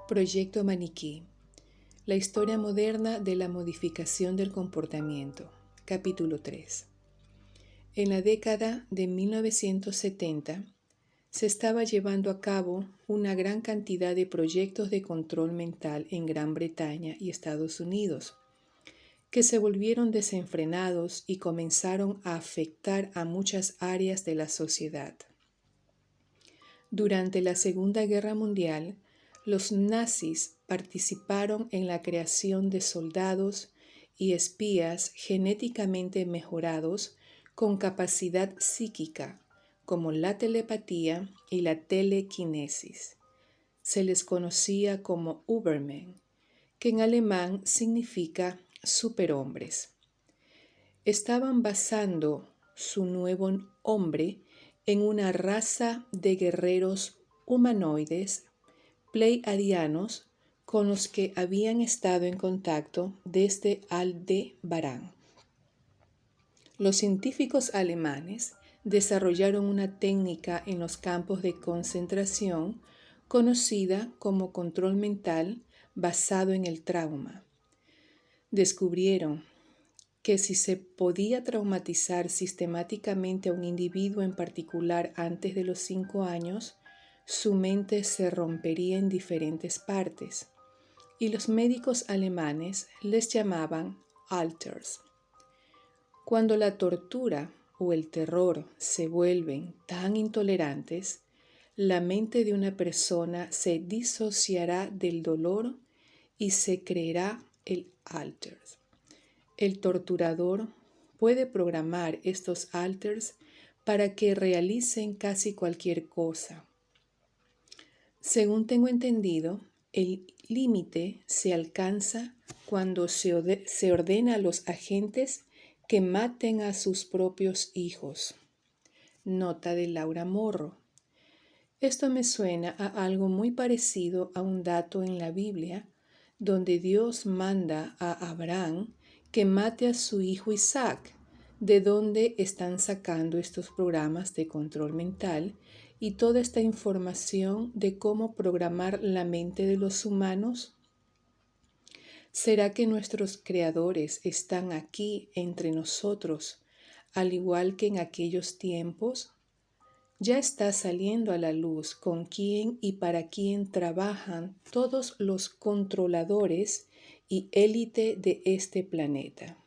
Proyecto Maniquí. La historia moderna de la modificación del comportamiento. Capítulo 3. En la década de 1970 se estaba llevando a cabo una gran cantidad de proyectos de control mental en Gran Bretaña y Estados Unidos, que se volvieron desenfrenados y comenzaron a afectar a muchas áreas de la sociedad. Durante la Segunda Guerra Mundial, los nazis participaron en la creación de soldados y espías genéticamente mejorados con capacidad psíquica, como la telepatía y la telequinesis. Se les conocía como Übermensch, que en alemán significa superhombres. Estaban basando su nuevo hombre en una raza de guerreros humanoides pleiadianos con los que habían estado en contacto desde Aldebarán. Los científicos alemanes desarrollaron una técnica en los campos de concentración conocida como control mental basado en el trauma. Descubrieron que si se podía traumatizar sistemáticamente a un individuo en particular antes de los 5 años, su mente se rompería en diferentes partes, y los médicos alemanes les llamaban alters. Cuando la tortura o el terror se vuelven tan intolerantes, la mente de una persona se disociará del dolor y se creará el alters. El torturador puede programar estos alters para que realicen casi cualquier cosa. Según tengo entendido, el límite se alcanza cuando se ordena a los agentes que maten a sus propios hijos. Nota de Laura Morro. Esto me suena a algo muy parecido a un dato en la Biblia, donde Dios manda a Abraham que mate a su hijo Isaac, de donde están sacando estos programas de control mental y toda esta información de cómo programar la mente de los humanos. ¿Será que nuestros creadores están aquí entre nosotros, al igual que en aquellos tiempos? Ya está saliendo a la luz con quién y para quién trabajan todos los controladores y élite de este planeta.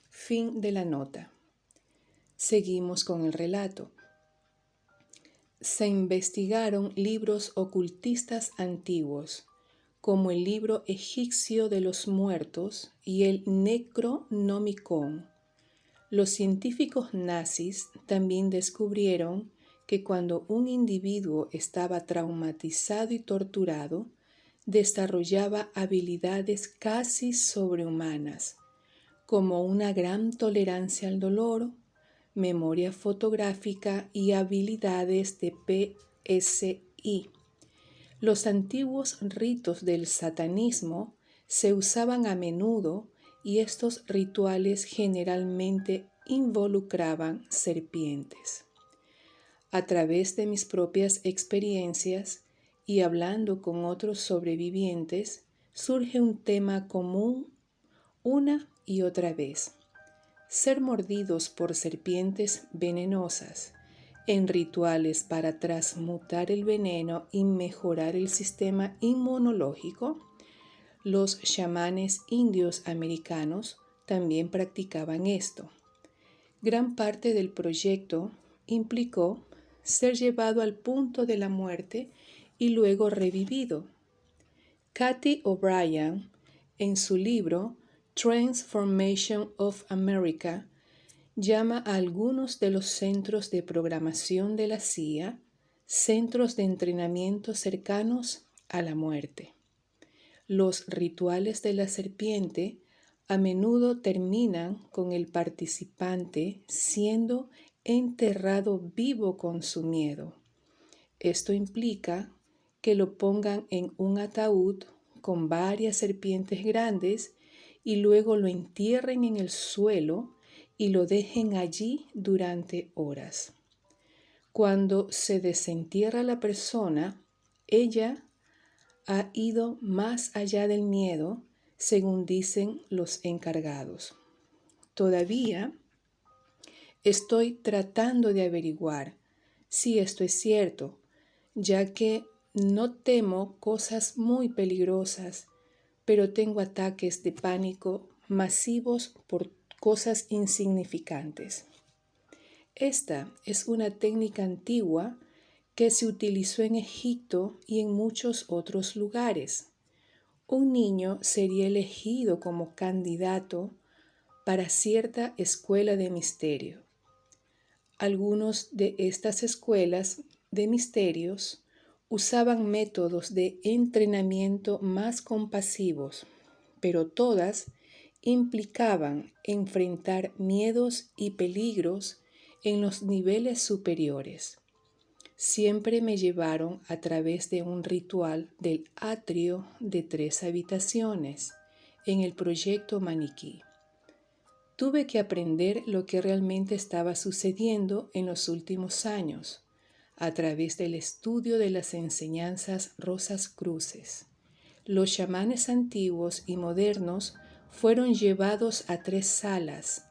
Fin de la nota. Seguimos con el relato. Se investigaron libros ocultistas antiguos, como el libro egipcio de los muertos y el Necronomicon. Los científicos nazis también descubrieron que cuando un individuo estaba traumatizado y torturado, desarrollaba habilidades casi sobrehumanas, como una gran tolerancia al dolor, memoria fotográfica y habilidades de PSI. Los antiguos ritos del satanismo se usaban a menudo y estos rituales generalmente involucraban serpientes. A través de mis propias experiencias y hablando con otros sobrevivientes, surge un tema común una y otra vez: ser mordidos por serpientes venenosas en rituales para transmutar el veneno y mejorar el sistema inmunológico. Los chamanes indios americanos también practicaban esto. Gran parte del proyecto implicó ser llevado al punto de la muerte y luego revivido. Cathy O'Brien, en su libro Transformation of America, llama a algunos de los centros de programación de la CIA centros de entrenamiento cercanos a la muerte. Los rituales de la serpiente a menudo terminan con el participante siendo enterrado vivo con su miedo. Esto implica que lo pongan en un ataúd con varias serpientes grandes y luego lo entierren en el suelo y lo dejen allí durante horas. Cuando se desentierra la persona, ella ha ido más allá del miedo, según dicen los encargados. Todavía estoy tratando de averiguar si esto es cierto, ya que no temo cosas muy peligrosas, pero tengo ataques de pánico masivos por cosas insignificantes. Esta es una técnica antigua que se utilizó en Egipto y en muchos otros lugares. Un niño sería elegido como candidato para cierta escuela de misterio. Algunos de estas escuelas de misterios usaban métodos de entrenamiento más compasivos, pero todas implicaban enfrentar miedos y peligros en los niveles superiores. Siempre me llevaron a través de un ritual del atrio de 3 habitaciones en el proyecto Maniquí. Tuve que aprender lo que realmente estaba sucediendo en los últimos años a través del estudio de las enseñanzas Rosacruces. Los chamanes antiguos y modernos fueron llevados a 3 salas.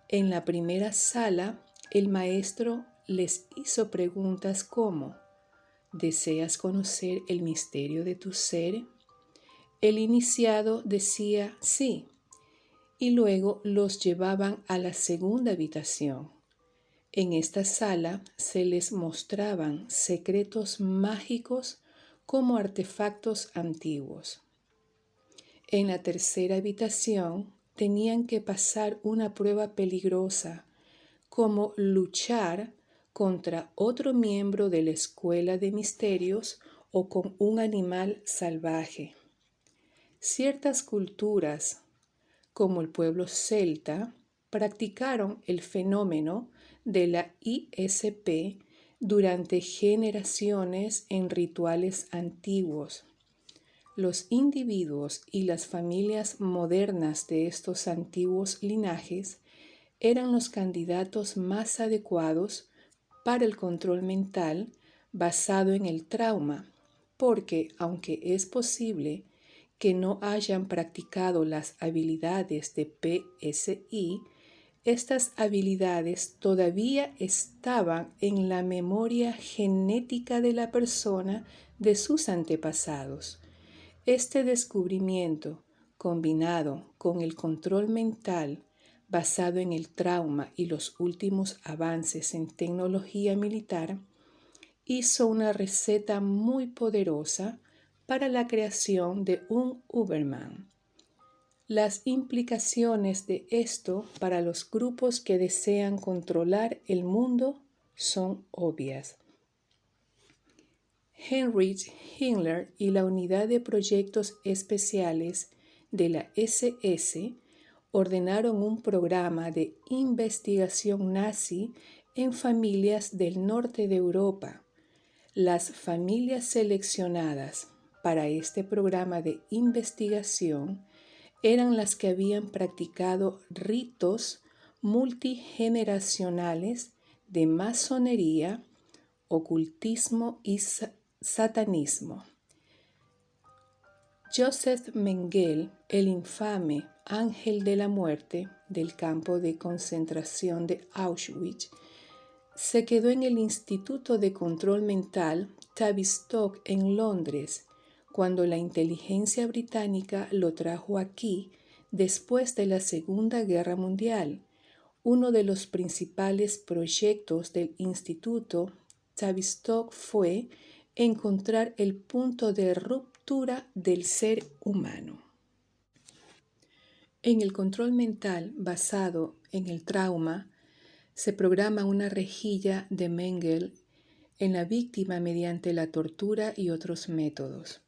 En la primera sala, el maestro les hizo preguntas como: ¿deseas conocer el misterio de tu ser? El iniciado decía sí, y luego los llevaban a la segunda habitación. En esta sala se les mostraban secretos mágicos como artefactos antiguos. En la tercera habitación tenían que pasar una prueba peligrosa, como luchar contra otro miembro de la escuela de misterios o con un animal salvaje. Ciertas culturas, como el pueblo celta, practicaron el fenómeno de la ISP durante generaciones en rituales antiguos. Los individuos y las familias modernas de estos antiguos linajes eran los candidatos más adecuados para el control mental basado en el trauma, porque aunque es posible que no hayan practicado las habilidades de PSI, estas habilidades todavía estaban en la memoria genética de la persona de sus antepasados. Este descubrimiento, combinado con el control mental basado en el trauma y los últimos avances en tecnología militar, hizo una receta muy poderosa para la creación de un Uberman. Las implicaciones de esto para los grupos que desean controlar el mundo son obvias. Heinrich Himmler y la Unidad de Proyectos Especiales de la SS ordenaron un programa de investigación nazi en familias del norte de Europa. Las familias seleccionadas para este programa de investigación eran las que habían practicado ritos multigeneracionales de masonería, ocultismo y satanismo. Joseph Mengele, el infame ángel de la muerte del campo de concentración de Auschwitz, se quedó en el Instituto de Control Mental Tavistock en Londres cuando la inteligencia británica lo trajo aquí después de la Segunda Guerra Mundial. Uno de los principales proyectos del Instituto Tavistock fue encontrar el punto de ruptura del ser humano. En el control mental basado en el trauma, se programa una rejilla de Mengele en la víctima mediante la tortura y otros métodos.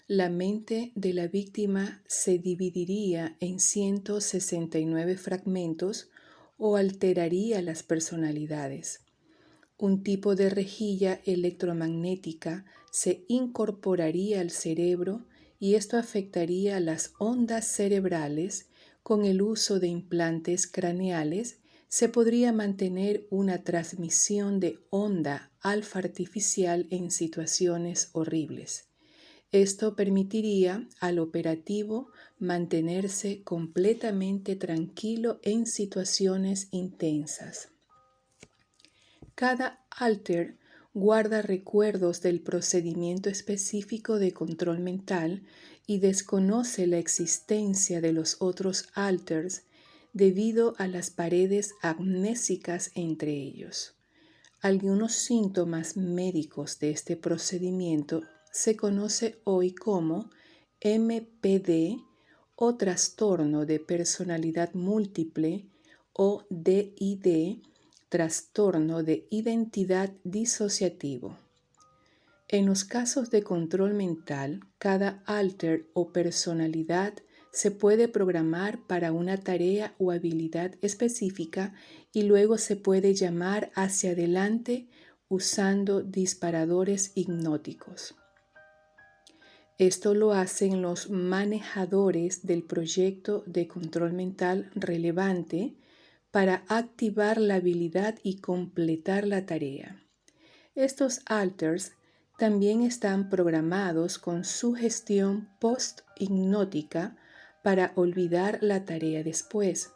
La mente de la víctima se dividiría en 169 fragmentos o alteraría las personalidades. Un tipo de rejilla electromagnética se incorporaría al cerebro y esto afectaría las ondas cerebrales. Con el uso de implantes craneales se podría mantener una transmisión de onda alfa artificial en situaciones horribles. Esto permitiría al operativo mantenerse completamente tranquilo en situaciones intensas. Cada alter guarda recuerdos del procedimiento específico de control mental y desconoce la existencia de los otros alters debido a las paredes amnésicas entre ellos. Algunos síntomas médicos de este procedimiento se conoce hoy como MPD o trastorno de personalidad múltiple o DID, trastorno de identidad disociativo. En los casos de control mental, cada alter o personalidad se puede programar para una tarea o habilidad específica y luego se puede llamar hacia adelante usando disparadores hipnóticos. Esto lo hacen los manejadores del proyecto de control mental relevante para activar la habilidad y completar la tarea. Estos alters también están programados con sugestión post-hipnótica para olvidar la tarea después.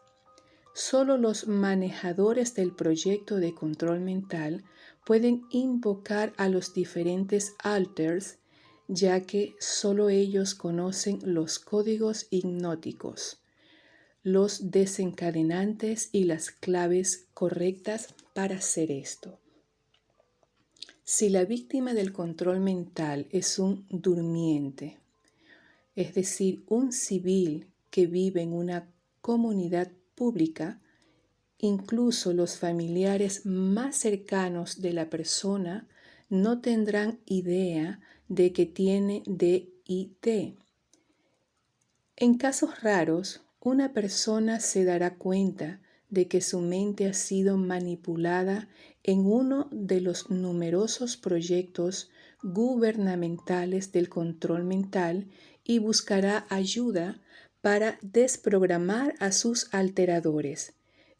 Solo los manejadores del proyecto de control mental pueden invocar a los diferentes alters, ya que solo ellos conocen los códigos hipnóticos, los desencadenantes y las claves correctas para hacer esto. Si la víctima del control mental es un durmiente, es decir, un civil que vive en una comunidad pública, incluso los familiares más cercanos de la persona no tendrán idea de que tiene DID. En casos raros, una persona se dará cuenta de que su mente ha sido manipulada en uno de los numerosos proyectos gubernamentales del control mental y buscará ayuda para desprogramar a sus alteradores.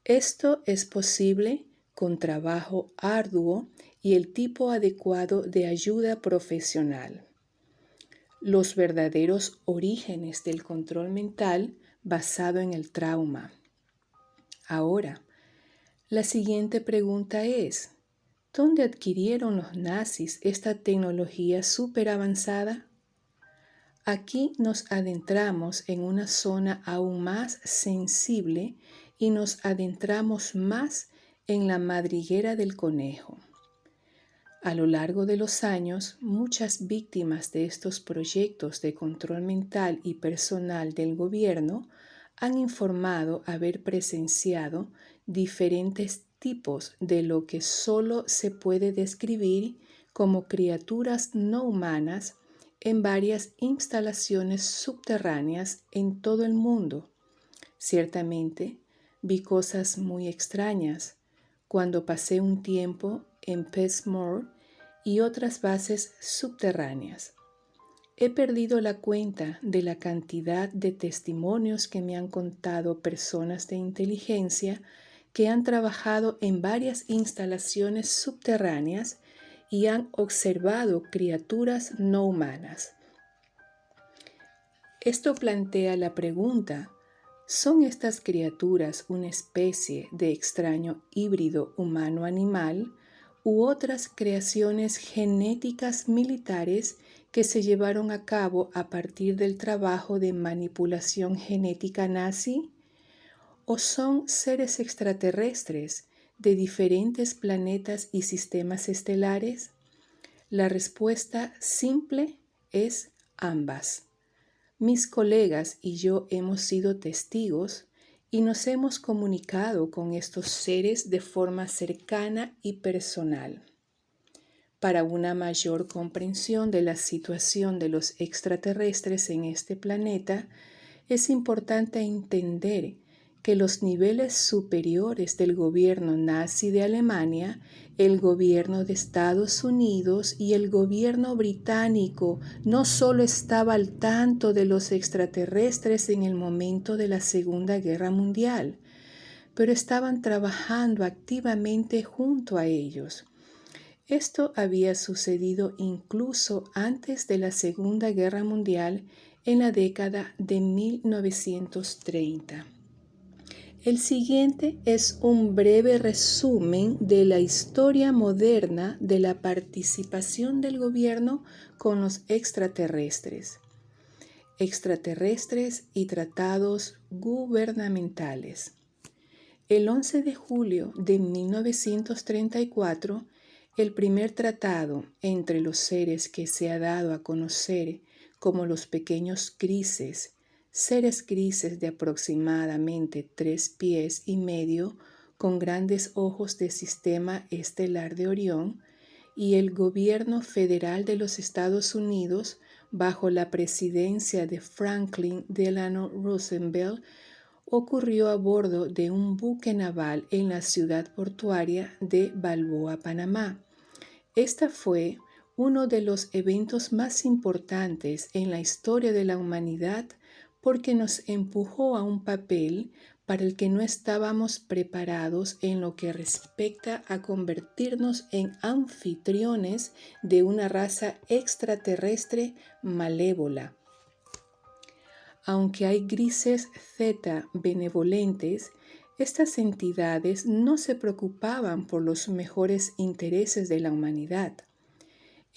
Esto es posible con trabajo arduo y el tipo adecuado de ayuda profesional. Los verdaderos orígenes del control mental basado en el trauma. Ahora, la siguiente pregunta es, ¿dónde adquirieron los nazis esta tecnología súper avanzada? Aquí nos adentramos en una zona aún más sensible y nos adentramos más en la madriguera del conejo. A lo largo de los años, muchas víctimas de estos proyectos de control mental y personal del gobierno han informado haber presenciado diferentes tipos de lo que solo se puede describir como criaturas no humanas en varias instalaciones subterráneas en todo el mundo. Ciertamente, vi cosas muy extrañas cuando pasé un tiempo en Pesmore y otras bases subterráneas. He perdido la cuenta de la cantidad de testimonios que me han contado personas de inteligencia que han trabajado en varias instalaciones subterráneas y han observado criaturas no humanas. Esto plantea la pregunta, ¿son estas criaturas una especie de extraño híbrido humano-animal u otras creaciones genéticas militares que se llevaron a cabo a partir del trabajo de manipulación genética nazi? ¿O son seres extraterrestres de diferentes planetas y sistemas estelares? La respuesta simple es ambas. Mis colegas y yo hemos sido testigos y nos hemos comunicado con estos seres de forma cercana y personal. Para una mayor comprensión de la situación de los extraterrestres en este planeta, es importante entender que los niveles superiores del gobierno nazi de Alemania, el gobierno de Estados Unidos y el gobierno británico no solo estaba al tanto de los extraterrestres en el momento de la Segunda Guerra Mundial, pero estaban trabajando activamente junto a ellos. Esto había sucedido incluso antes de la Segunda Guerra Mundial en la década de 1930. El siguiente es un breve resumen de la historia moderna de la participación del gobierno con los extraterrestres. Extraterrestres y tratados gubernamentales. El 11 de julio de 1934, el primer tratado entre los seres que se ha dado a conocer como los pequeños grises, seres grises de aproximadamente 3,5 pies con grandes ojos de sistema estelar de Orión, y el gobierno federal de los Estados Unidos, bajo la presidencia de Franklin Delano Roosevelt, ocurrió a bordo de un buque naval en la ciudad portuaria de Balboa, Panamá. Esta fue uno de los eventos más importantes en la historia de la humanidad porque nos empujó a un papel para el que no estábamos preparados en lo que respecta a convertirnos en anfitriones de una raza extraterrestre malévola. Aunque hay grises zeta benevolentes, estas entidades no se preocupaban por los mejores intereses de la humanidad.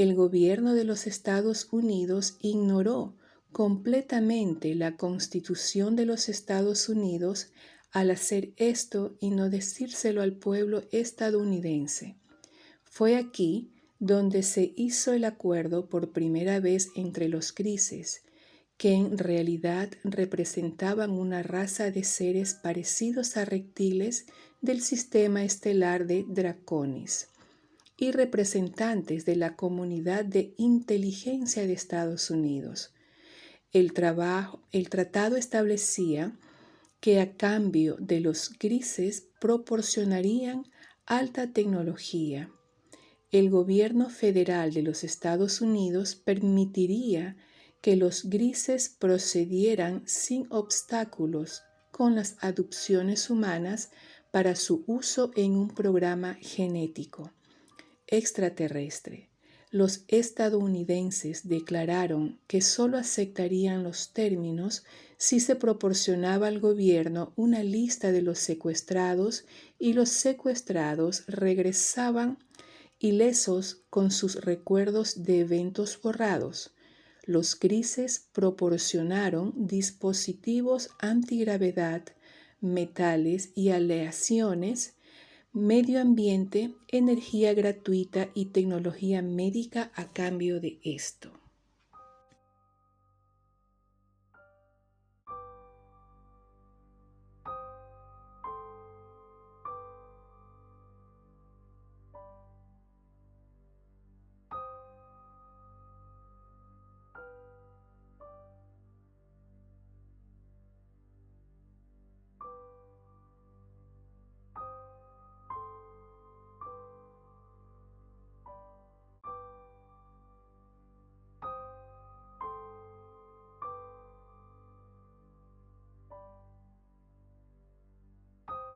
El gobierno de los Estados Unidos ignoró completamente la Constitución de los Estados Unidos al hacer esto y no decírselo al pueblo estadounidense. Fue aquí donde se hizo el acuerdo por primera vez entre los grises, que en realidad representaban una raza de seres parecidos a reptiles del sistema estelar de Draconis, y representantes de la comunidad de inteligencia de Estados Unidos. El tratado establecía que a cambio de los grises proporcionarían alta tecnología. El gobierno federal de los Estados Unidos permitiría que los grises procedieran sin obstáculos con las adopciones humanas para su uso en un programa genético extraterrestre. Los estadounidenses declararon que solo aceptarían los términos si se proporcionaba al gobierno una lista de los secuestrados y los secuestrados regresaban ilesos con sus recuerdos de eventos borrados. Los grises proporcionaron dispositivos antigravedad, metales y aleaciones, medio ambiente, energía gratuita y tecnología médica a cambio de esto.